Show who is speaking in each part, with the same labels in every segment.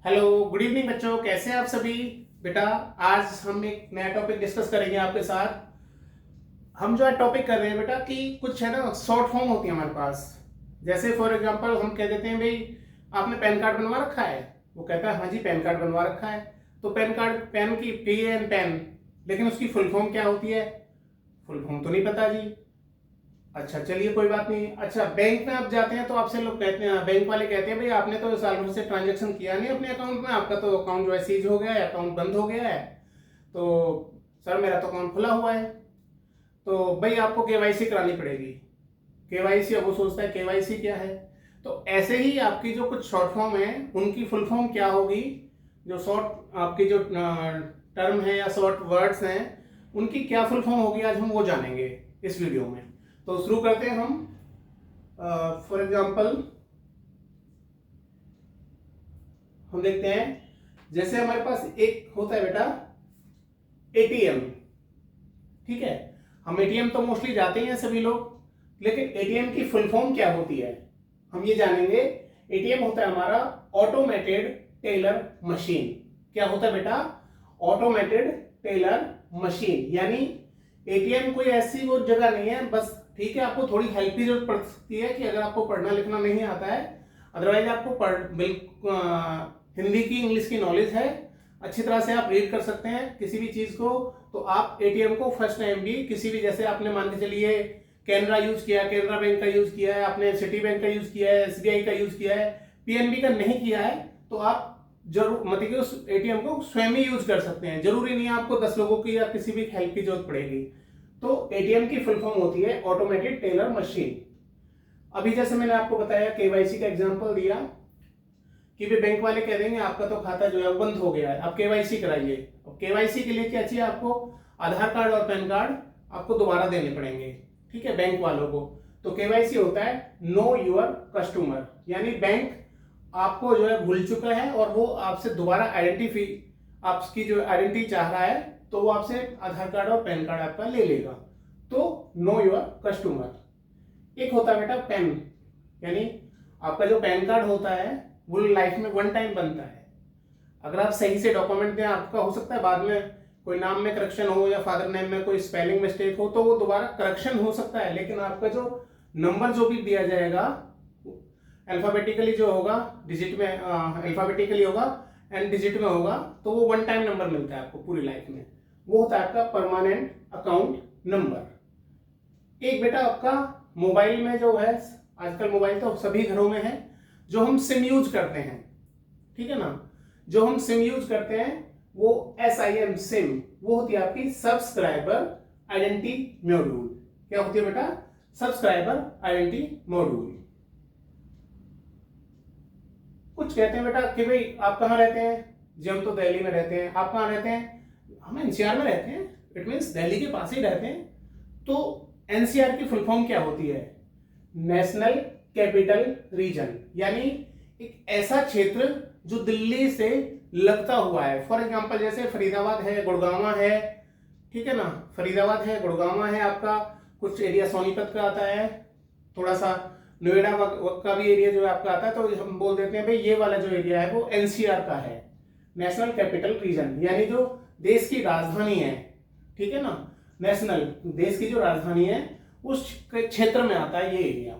Speaker 1: Hello good evening बच्चों, कैसे हैं आप सभी। बेटा आज हम एक नया टॉपिक डिस्कस करेंगे आपके साथ। हम जो है टॉपिक कर रहे हैं बेटा कि कुछ है ना शॉर्ट फॉर्म होती है हमारे पास। जैसे फॉर एग्जांपल हम कह देते हैं भाई आपने पैन कार्ड बनवा रखा है। वो कहता है हाँ जी पैन कार्ड बनवा रखा है। तो पैन कार्ड पैन की पी एन पैन, लेकिन उसकी फुल फॉर्म क्या होती है, फुल फॉर्म तो नहीं पता जी। अच्छा चलिए कोई बात नहीं। अच्छा बैंक में आप जाते हैं तो आपसे लोग कहते हैं, बैंक वाले कहते हैं भाई आपने तो साल भर से ट्रांजैक्शन किया नहीं अपने अकाउंट में, आपका तो अकाउंट जो है सीज हो गया है, अकाउंट बंद हो गया है। तो सर मेरा तो अकाउंट खुला हुआ है। तो भाई आपको केवाईसी करानी पड़ेगी। केवाईसी, अब वो सोचता है केवाईसी क्या है। तो ऐसे ही आपकी जो कुछ शॉर्ट फॉर्म है उनकी फुल फॉर्म क्या होगी, जो शॉर्ट आपकी जो टर्म है या शॉर्ट वर्ड्स हैं उनकी क्या फुल फॉर्म होगी, आज हम वो जानेंगे इस वीडियो में। तो शुरू करते हैं हम। फॉर एग्जाम्पल हम देखते हैं, जैसे हमारे पास एक होता है बेटा एटीएम। ठीक है, हम एटीएम तो मोस्टली जाते ही हैं सभी लोग, लेकिन एटीएम की फुल फॉर्म क्या होती है हम ये जानेंगे। एटीएम होता है हमारा ऑटोमेटेड टेलर मशीन। क्या होता है बेटा, ऑटोमेटेड टेलर मशीन। यानी एटीएम कोई ऐसी वो जगह नहीं है, बस ठीक है आपको थोड़ी हेल्प की जरूरत पड़ सकती है कि अगर आपको पढ़ना लिखना नहीं आता है, अदरवाइज आपको हिंदी की इंग्लिश की नॉलेज है, अच्छी तरह से आप रीड कर सकते हैं किसी भी चीज को। तो आप एटीएम को फर्स्ट टाइम भी किसी भी, जैसे आपने मान के चलिए कैनरा यूज किया, कैनरा बैंक का यूज किया है, आपने सिटी बैंक का यूज किया है, एसबीआई का यूज किया है, पीएनबी का नहीं किया है, तो आप जरूर मतलब कि उस एटीएम को स्वयं ही यूज कर सकते हैं। जरूरी नहीं है आपको 10 लोगों की या किसी भी हेल्प की जरूरत पड़ेगी। तो एटीएम की फुल फॉर्म होती है ऑटोमेटेड टेलर मशीन। अभी जैसे मैंने आपको बताया केवाईसी का एग्जांपल दिया कि वे बैंक वाले कह देंगे आपका तो खाता जो है बंद हो गया है, अब केवाईसी कराइए। अब केवाईसी के लिए क्या चाहिए आपको, आधार कार्ड और पैन कार्ड आपको दोबारा देने पड़ेंगे, ठीक है, बैंक वालों को। तो केवाईसी होता है नो योर कस्टमर, यानी बैंक आपको जो है भूल चुका है और वो आपसे दोबारा आइडेंटिफी, आपकी जो आइडेंटिटी चाह रहा है, तो वो आपसे आधार कार्ड और पैन कार्ड आपका ले लेगा। तो नो योर कस्टमर। एक होता है बेटा पैन, यानी आपका जो पैन कार्ड होता है वो लाइफ में वन टाइम बनता है। अगर आप सही से डॉक्यूमेंट दें, आपका हो सकता है बाद में कोई नाम में करेक्शन हो या फादर नेम में कोई स्पेलिंग मिस्टेक हो तो वो दोबारा करेक्शन हो सकता है, लेकिन आपका जो नंबर जो भी दिया जाएगा अल्फाबेटिकली जो होगा, डिजिट में अल्फाबेटिकली होगा एंड डिजिट में होगा, तो वो वन टाइम नंबर मिलता है आपको पूरी लाइफ में। वो होता है आपका परमानेंट अकाउंट नंबर। एक बेटा आपका मोबाइल में जो है, आजकल मोबाइल तो सभी घरों में है, जो हम सिम यूज करते हैं, ठीक है ना, जो हम सिम यूज करते हैं वो SIM सिम, वो होती है आपकी सब्सक्राइबर आइडेंटिटी मॉड्यूल। क्या होती है बेटा, सब्सक्राइबर आइडेंटिटी मॉड्यूल। कुछ कहते हैं बेटा कि भाई आप कहाँ रहते हैं जी, हम तो दिल्ली में रहते हैं। आप कहाँ रहते हैं, हम एनसीआर में रहते हैं, इट मीन्स दिल्ली के पास ही रहते हैं। तो एनसीआर की फुल फॉर्म क्या होती है, नेशनल कैपिटल रीजन, यानी एक ऐसा क्षेत्र जो दिल्ली से लगता हुआ है। फॉर एग्जांपल जैसे फरीदाबाद है, गुड़गांव है, ठीक है ना, फरीदाबाद है, गुड़गांव है, आपका कुछ एरिया सोनीपत का आता है, थोड़ा सा नोएडा का भी एरिया जो है आपका आता है। तो हम बोल देते हैं भाई ये वाला जो एरिया है वो एनसीआर का है, नेशनल कैपिटल रीजन, यानी जो देश की राजधानी है, ठीक है ना, नेशनल देश की जो राजधानी है उस क्षेत्र में आता है ये area.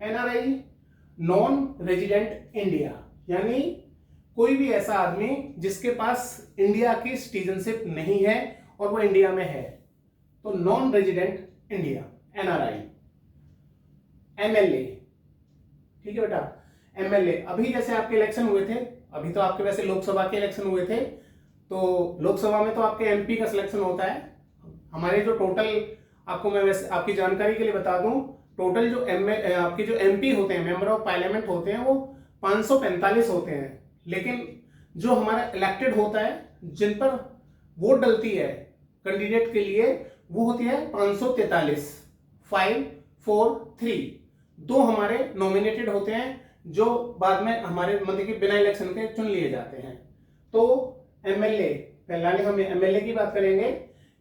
Speaker 1: NRI non resident India, यानी कोई भी ऐसा आदमी जिसके पास इंडिया की सिटीजनशिप नहीं है और वो इंडिया में है, तो non resident India, NRI. MLA, ठीक है बेटा, एमएलए। अभी जैसे आपके इलेक्शन हुए थे, अभी तो आपके वैसे लोकसभा के इलेक्शन हुए थे, तो लोकसभा में तो आपके एमपी का सिलेक्शन होता है। हमारे जो टोटल, आपको मैं वैसे आपकी जानकारी के लिए बता दूं, टोटल जो आपके जो एमपी होते हैं, मेंबर ऑफ पार्लियामेंट होते हैं, वो 545 होते हैं, लेकिन जो हमारा इलेक्टेड होता है, जिन पर वोट डलती है कैंडिडेट के लिए, वो होती है 543, 543। दो हमारे नॉमिनेटेड होते हैं जो बाद में हमारे मतलब कि बिना इलेक्शन के चुन लिए जाते हैं। तो एमएलए, पहले हम एमएलए की बात करेंगे।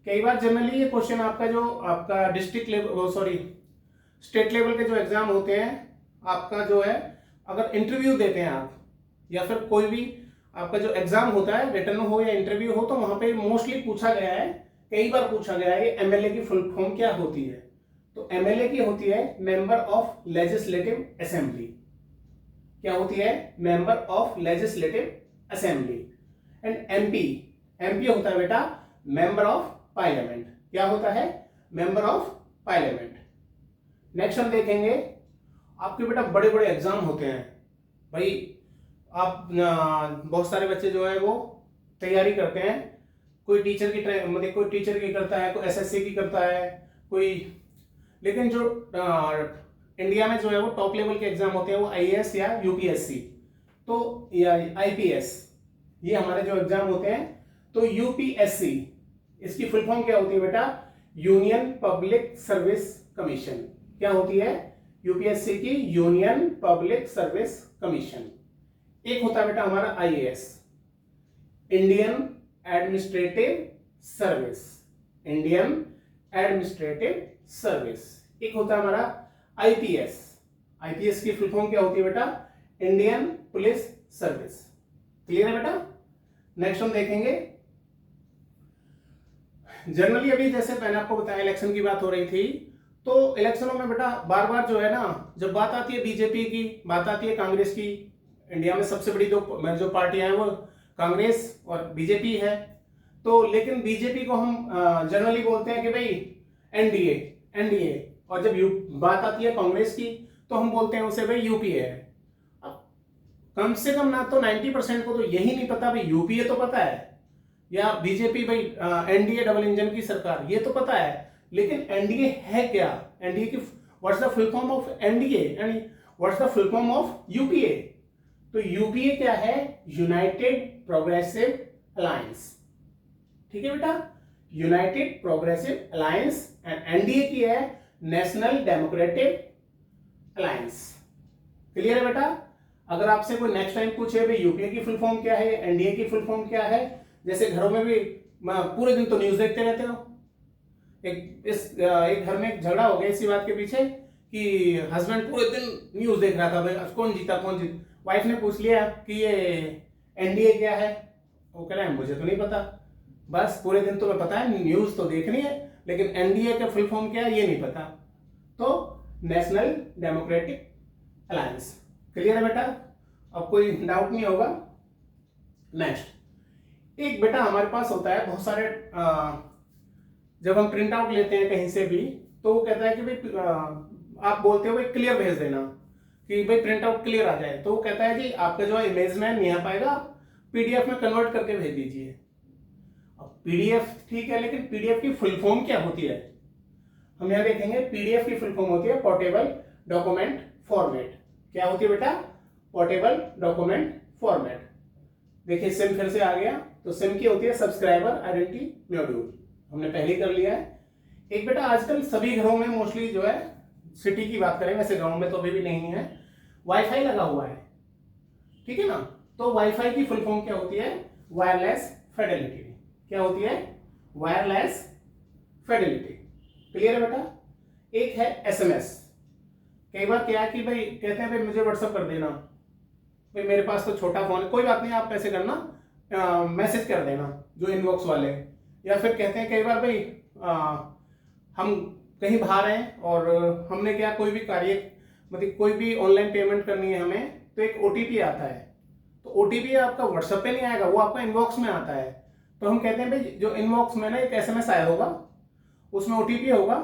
Speaker 1: कई बार जनरली ये क्वेश्चन आपका जो आपका district level, sorry state level के जो एग्जाम होते हैं, आपका जो है अगर इंटरव्यू देते हैं आप, या फिर कोई भी आपका जो एग्जाम होता है, रिटर्न हो या इंटरव्यू हो, तो वहां पे मोस्टली पूछा गया है, कई बार पूछा गया है, एमएलए की फुल फॉर्म क्या होती है। तो एमएलए की होती है मेंबर ऑफ लेजिस्लेटिव असेंबली। क्या होती है? Member of legislative assembly. And MP, MP होता है बेटा मेंबर ऑफ पार्लियामेंट। क्या होता है? Member of parliament. नेक्स्ट हम देखेंगे, आपके बेटा बड़े बड़े एग्जाम होते हैं भाई। आप बहुत सारे बच्चे जो है वो तैयारी करते हैं, कोई टीचर की मतलब कोई टीचर की करता है, कोई एसएससी की करता है, कोई, लेकिन जो इंडिया में जो है वो टॉप लेवल के एग्जाम होते हैं वो आईएएस या यूपीएससी, तो या आईपीएस, ये हमारे जो एग्जाम होते हैं। तो यूपीएससी, इसकी फुल फॉर्म क्या होती है बेटा? Union public service commission. क्या होती है? यूपीएससी की यूनियन पब्लिक सर्विस कमीशन। एक होता है बेटा हमारा IAS, Indian administrative service, Indian administrative service. एक होता है हमारा आईपीएस, आईपीएस की फुल फॉर्म क्या होती है बेटा? Indian police service. क्लियर है बेटा? नेक्स्ट हम देखेंगे, जनरली अभी जैसे मैंने आपको बताया इलेक्शन की बात हो रही थी, तो इलेक्शनों में बेटा बार बार जो है ना, जब बात आती है बीजेपी की, बात आती है कांग्रेस की, इंडिया में सबसे बड़ी जो पार्टियां हैं वो कांग्रेस और बीजेपी है। तो लेकिन बीजेपी को हम जनरली बोलते हैं कि भाई एनडीए, एनडीए, और जब बात आती है कांग्रेस की तो हम बोलते हैं उसे भाई यूपीए है। अब कम से कम ना तो 90% को तो यही नहीं पता भाई यूपीए तो पता है, या बीजेपी भाई एनडीए डबल इंजन की सरकार, ये तो पता है, लेकिन एनडीए है क्या? एनडीए की what's the full form of NDA, यानी what's the full form of UPA? तो यूपीए क्या है? United progressive alliance. ठीक है बेटा, united progressive alliance. And NDA की है नेशनल डेमोक्रेटिक अलायंस। क्लियर है बेटा? अगर आपसे कोई नेक्स्ट टाइम पूछे भाई यूपीए की फुल फॉर्म क्या है, एनडीए की फुल फॉर्म क्या है, जैसे घरों में भी पूरे दिन तो न्यूज देखते रहते हो, एक घर में एक झगड़ा हो गया इसी बात के पीछे कि हस्बैंड पूरे दिन न्यूज देख रहा था, भाई कौन जीता कौन जीता। वाइफ ने पूछ लिया कि ये एनडीए क्या है, वो कह रहा है मुझे तो नहीं पता, बस पूरे दिन तुम्हें पता है न्यूज तो देखनी है, लेकिन एनडीए का फुल फॉर्म क्या है ये नहीं पता। तो नेशनल डेमोक्रेटिक अलायंस। क्लियर है बेटा? अब कोई डाउट नहीं होगा। नेक्स्ट, एक बेटा हमारे पास होता है बहुत सारे, जब हम प्रिंट आउट लेते हैं कहीं से भी, तो वो कहता है कि भाई आप बोलते हो भाई क्लियर भेज देना, कि भाई प्रिंट आउट क्लियर आ जाए, तो वो कहता है कि आपका जो इमेज में नहीं आ पाएगा, पीडीएफ में कन्वर्ट करके भेज दीजिए। अब पीडीएफ ठीक है, लेकिन पीडीएफ की फुल फॉर्म क्या होती है? हम यहां देखेंगे, पीडीएफ की फुल फॉर्म होती है पोर्टेबल डॉक्यूमेंट फॉर्मेट। क्या होती है बेटा? Portable document format. देखिए सिम फिर से आ गया, तो सिम की होती है सब्सक्राइबर आइडेंटिटी मॉड्यूल, हमने पहले ही कर लिया है। एक बेटा आजकल सभी घरों में मोस्टली जो है, सिटी की बात करें, वैसे गांव में तो अभी भी नहीं है, वाईफाई लगा हुआ है, ठीक है ना? तो वाईफाई की फुल फॉर्म क्या होती है? Wireless Fidelity. क्या होती है? Wireless Fidelity. क्लियर है बेटा? एक है एसएमएस। कई बार क्या है कि भाई कहते हैं भाई मुझे व्हाट्सअप कर देना, भाई मेरे पास तो छोटा फोन है, कोई बात नहीं आप पैसे करना, मैसेज कर देना जो इनबॉक्स वाले, या फिर कहते हैं कई बार भाई हम कहीं बाहर हैं और हमने क्या कोई भी कार्य, मतलब कोई भी ऑनलाइन पेमेंट करनी है हमें, तो एक ओटीपी आता है, तो ओटीपी आपका व्हाट्सएप पे नहीं आएगा, वो आपका इनबॉक्स में आता है। तो हम कहते हैं भाई जो इनबॉक्स में ना एक एसएमएस आया होगा, उसमें ओटीपी होगा,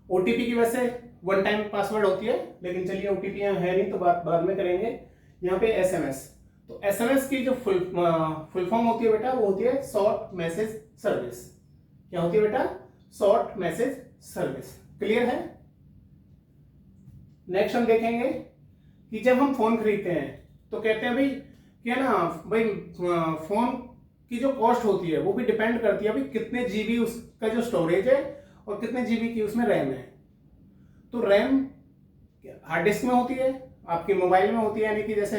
Speaker 1: ओटीपी की वजह से वन टाइम पासवर्ड होती है, लेकिन चलिए ओटीपी यहाँ है नहीं तो बात बाद में करेंगे। यहाँ पे एसएमएस, तो एसएमएस की जो फुल फॉर्म होती है बेटा, वो होती है शॉर्ट मैसेज सर्विस। क्या होती है बेटा? Short message service. क्लियर है? नेक्स्ट हम देखेंगे कि जब हम फोन खरीदते हैं तो कहते हैं भाई क्या ना भाई फोन की जो कॉस्ट होती है वो भी डिपेंड करती है भाई कितने जीबी उसका जो स्टोरेज है और कितने जीबी की उसमें रैम है। तो रैम हार्ड डिस्क में होती है, आपके मोबाइल में होती है, यानी कि जैसे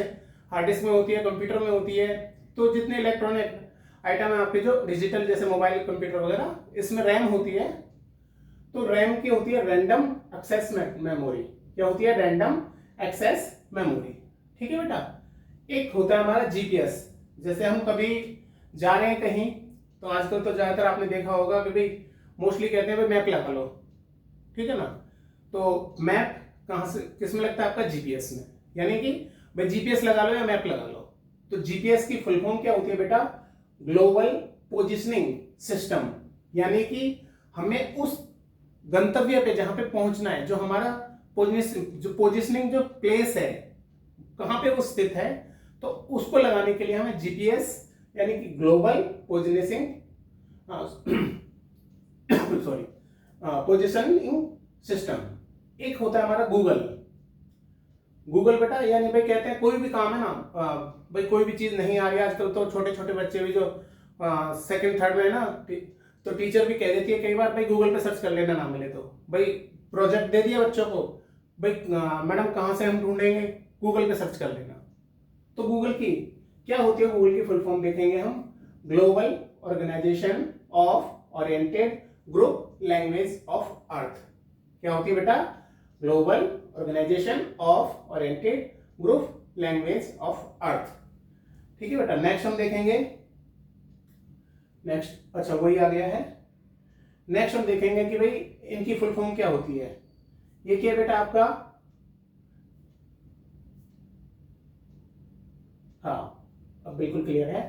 Speaker 1: हार्ड डिस्क में होती है, कंप्यूटर में होती है, तो जितने इलेक्ट्रॉनिक आइटम है आपके जो डिजिटल जैसे मोबाइल कंप्यूटर वगैरह, इसमें रैम होती है। तो रैम की होती है रैंडम एक्सेस मेमोरी। क्या होती है? Random access memory. ठीक है बेटा? एक होता है हमारा जीपीएस। जैसे हम कभी जा रहे हैं कहीं, तो आजकल तो ज्यादातर आपने देखा होगा कि भाई मोस्टली कहते हैं भाई मैप लगा लो, ठीक है ना। तो मैप कहाँ से किस में लगता है? आपका जीपीएस में, यानी कि भाई जीपीएस लगा लो या मैप लगा लो। तो जीपीएस की फुल फॉर्म क्या होती है बेटा? Global positioning system. यानी कि हमें उस गंतव्य पे जहां पे पहुंचना है, जो हमारा पोजिशनिंग जो प्लेस है, कहां पे वो स्थित है, तो उसको लगाने के लिए हमें जीपीएस यानी कि global positioning sorry positioning system. एक होता है हमारा गूगल। गूगल बेटा यानी भाई कहते हैं कोई भी काम है ना, भाई कोई भी चीज नहीं आ रही, आजकल तो छोटे छोटे बच्चे भी जो सेकंड थर्ड में है ना, तो टीचर भी कह देती है कई बार भाई गूगल पे सर्च कर लेना, ना मिले तो भाई प्रोजेक्ट दे दिया बच्चों को, भाई मैडम कहाँ से हम ढूंढेंगे, गूगल पे सर्च कर लेना। तो गूगल की क्या होती है? गूगल की फुल फॉर्म देखेंगे हम, global organisation of oriented group language of earth. क्या होती है बेटा? Global organisation of oriented group language of earth. ठीक है बेटा। नेक्स्ट हम देखेंगे, नेक्स्ट अच्छा वही आ गया है। नेक्स्ट हम देखेंगे कि भाई इनकी फुल फॉर्म क्या होती है। ये क्या है बेटा आपका? हाँ, अब बिल्कुल क्लियर है।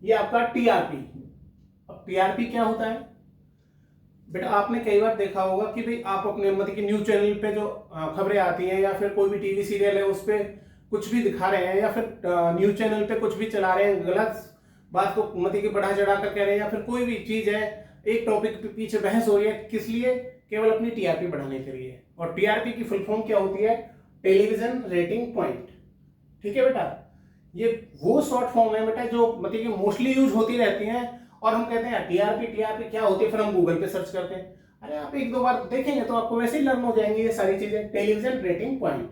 Speaker 1: ये आपका टीआरपी। अब टीआरपी क्या होता है बेटा? आपने कई बार देखा होगा कि भाई आप अपने मतलब कि न्यूज चैनल पे जो खबरें आती हैं, या फिर कोई भी टीवी सीरियल है उस पे कुछ भी दिखा रहे हैं, या फिर न्यूज चैनल पे कुछ भी चला रहे हैं, गलत बात को मतलब कि बढ़ा चढ़ा कर कह रहे हैं, या फिर कोई भी चीज है, एक टॉपिक पे पीछे बहस हो रही है, किस लिए? केवल अपनी टीआरपी बढ़ाने के लिए। और टीआरपी की फुल फॉर्म क्या होती है? Television rating point. ठीक है बेटा। ये वो शॉर्ट फॉर्म है बेटा जो मतलब कि मोस्टली यूज होती रहती हैं, और हम कहते हैं टीआरपी टीआरपी क्या होती है, फिर हम गूगल पे सर्च करते हैं। अरे आप एक दो बार देखेंगे तो आपको वैसे ही लर्न हो जाएंगे ये सारी चीजें। Television rating point.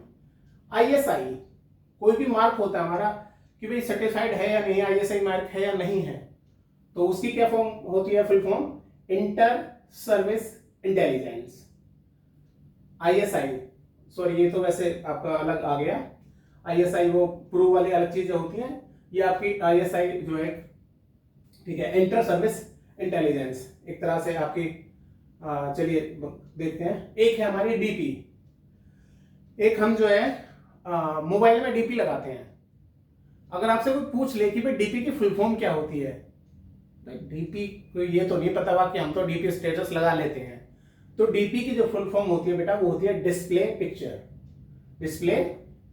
Speaker 1: आईएसआई, कोई भी मार्क होता है हमारा कि भाई सर्टिफाइड है या नहीं, आईएसआई मार्क है या नहीं है, तो उसकी क्या फॉर्म होती है? Full form inter service intelligence. ISI, sorry ये तो वैसे आपका अलग आ गया। आईएसआई वो प्रूव वाली अलग चीजें होती हैं, ये आपकी आईएसआई जो है, ठीक है, इंटर सर्विस इंटेलिजेंस एक तरह से आपकी। चलिए देखते हैं। एक है हमारी डीपी। एक हम जो है मोबाइल में डीपी लगाते हैं। अगर आपसे कोई पूछ ले कि भाई डीपी की फुल फॉर्म क्या होती है, डीपी को ये तो नहीं पता हुआ कि हम तो डीपी स्टेटस लगा लेते हैं। तो डीपी की जो फुल फॉर्म होती है बेटा वो होती है डिस्प्ले पिक्चर। Display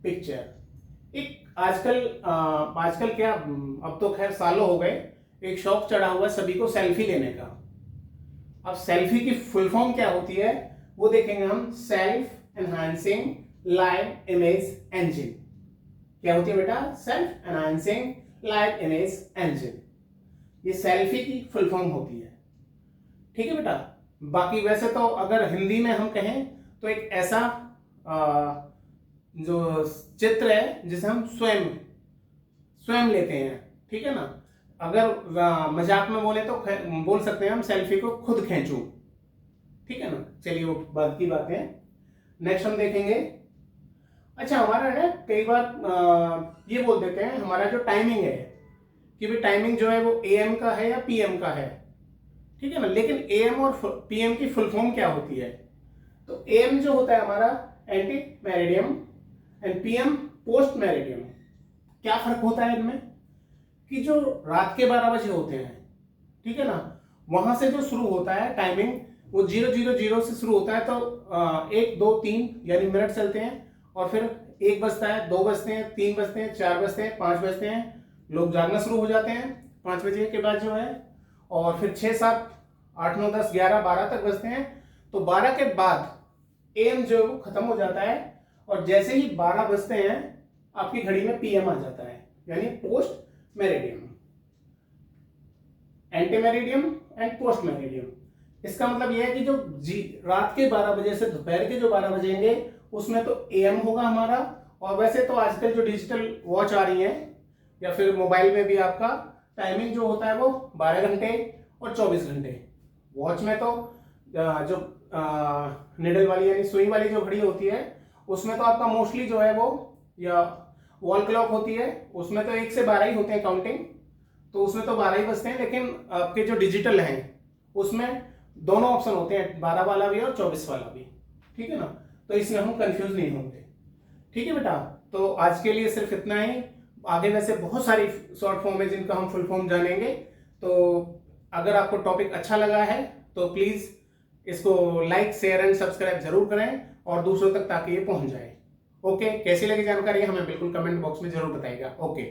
Speaker 1: picture. एक आजकल क्या, अब तो खैर सालों हो गए, एक शौक चढ़ा हुआ है सभी को सेल्फी लेने का। अब सेल्फी की फुल फॉर्म क्या होती है वो देखेंगे हम, self enhancing live image engine. क्या होती है बेटा? Self enhancing live image engine. ये सेल्फी की फुल फॉर्म होती है। ठीक है बेटा। बाकी वैसे तो अगर हिंदी में हम कहें तो एक ऐसा जो चित्र है जिसे हम स्वयं लेते हैं। ठीक है ना। अगर मजाक में बोले तो बोल सकते हैं हम सेल्फी को खुद खींचूं। ठीक है ना। चलिए वो बात की बात है। नेक्स्ट हम देखेंगे। अच्छा हमारा है कई बार ये बोल देते हैं हमारा जो टाइमिंग है कि भाई टाइमिंग जो है वो एएम का है या पीएम का है। ठीक है ना। लेकिन एएम और पीएम की फुल फॉर्म क्या होती है? तो एएम जो होता है हमारा anti meridiem and PM post meridiem. क्या फर्क होता है इनमें? कि जो रात के 12 बजे होते हैं, ठीक है ना, वहां से जो शुरू होता है टाइमिंग वो 000 से शुरू होता है। तो 1 2 3 यानी मिनट चलते हैं, और फिर 1 बजता है, 2 बजते हैं, 3 बजते हैं, 4 बजते हैं, 5 बजते हैं, लोग जागना शुरू हो जाते हैं 5 बजे के बाद जो है, और फिर 6 7 8 9 10 11 12 तक बजते हैं। तो 12 के बाद एएम जो है वो खत्म हो जाता है, और जैसे ही 12 बजते हैं आपकी घड़ी में पीएम आ जाता है, यानी post meridiem. Anti meridiem and post meridiem. इसका मतलब यह है कि जो रात के 12 बजे से दोपहर के जो 12 बजेंगे उसमें तो एएम होगा हमारा। और वैसे तो आजकल जो डिजिटल वॉच आ रही है या फिर मोबाइल में भी आपका टाइमिंग जो होता है वो 12 घंटे और 24 घंटे। वॉच में तो जो निडल वाली यानी सुई वाली जो घड़ी होती है उसमें तो आपका मोस्टली जो है वो या वॉल क्लॉक होती है उसमें तो 1 से 12 ही होते हैं काउंटिंग, तो उसमें तो 12 ही बजते हैं, लेकिन आपके जो डिजिटल हैं उसमें दोनों ऑप्शन होते हैं, 12 वाला भी और 24 वाला भी, ठीक है ना, तो इसमें हम कंफ्यूज नहीं होंगे। ठीक है बेटा, तो आज के लिए सिर्फ इतना ही। आगे वैसे बहुत सारी शॉर्ट फॉर्म है जिनका हम फुल फॉर्म जानेंगे, तो अगर आपको टॉपिक अच्छा लगा है तो प्लीज इसको लाइक शेयर एंड सब्सक्राइब जरूर करें और दूसरों तक ताकि ये पहुंच जाए। ओके, कैसी लगी जानकारी हमें बिल्कुल कमेंट बॉक्स में जरूर बताइएगा। ओके।